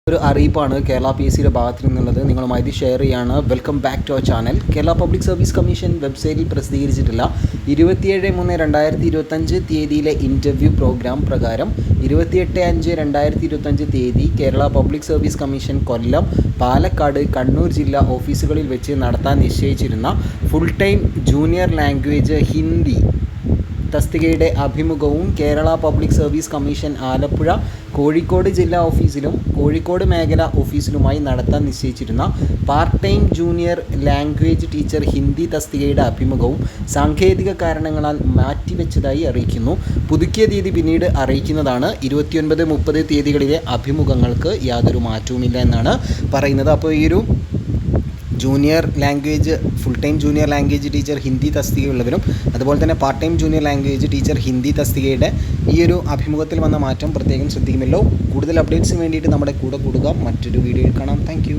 ഒരു അറിയിപ്പാണ് കേരള PSC ഭാഗത്തു നിന്നുള്ളത്. നിങ്ങളുമായി ഷെയർ ചെയ്യാണ്. Welcome back to our channel. Kerala public service commission വെബ്സൈറ്റിൽ പ്രസിദ്ധീകരിച്ചിട്ടുള്ള 27/3/2025 തീയതിയിലെ ഇൻ്റർവ്യൂ പ്രോഗ്രാം പ്രകാരം 28/5/2025 തീയതി Kerala public service commission Kollam, Palakkad, Kannur ജില്ലാ ഓഫീസുകളിൽ വെച്ച് നടത്താൻ നിശ്ചയിച്ചിരുന്ന full time junior language Hindi തസ്തികയുടെ അഭിമുഖവും Kerala public service commission Alappuzha, Kozhikode ജില്ലാ ഓഫീസിലും കോഴിക്കോട് മേഖലാ ഓഫീസിലുമായി നടത്താൻ നിശ്ചയിച്ചിരുന്ന part time junior language teacher Hindi തസ്തികയുടെ അഭിമുഖവും സാങ്കേതിക കാരണങ്ങളാൽ മാറ്റിവെച്ചതായി അറിയിക്കുന്നു. പുതുക്കിയ തീയതി പിന്നീട് അറിയിക്കുന്നതാണ്. 29, 30 തീയതികളിലെ അഭിമുഖങ്ങൾക്ക് യാതൊരു മാറ്റവുമില്ല എന്നാണ് പറയുന്നത്. അപ്പോൾ ഈ ഒരു junior language full time junior language teacher Hindi തസ്തികയുള്ളവരും അതുപോലെ തന്നെ part time junior language teacher Hindi തസ്തികയുടെ ഈ ഒരു അഭിമുഖത്തിൽ വന്ന മാറ്റം പ്രത്യേകം ശ്രദ്ധിക്കുമല്ലോ. കൂടുതൽ അപ്ഡേറ്റ്സിന് വേണ്ടിയിട്ട് നമ്മുടെ കൂടെ കൂടുക. മറ്റൊരു വീഡിയോയിൽ കാണാം. താങ്ക്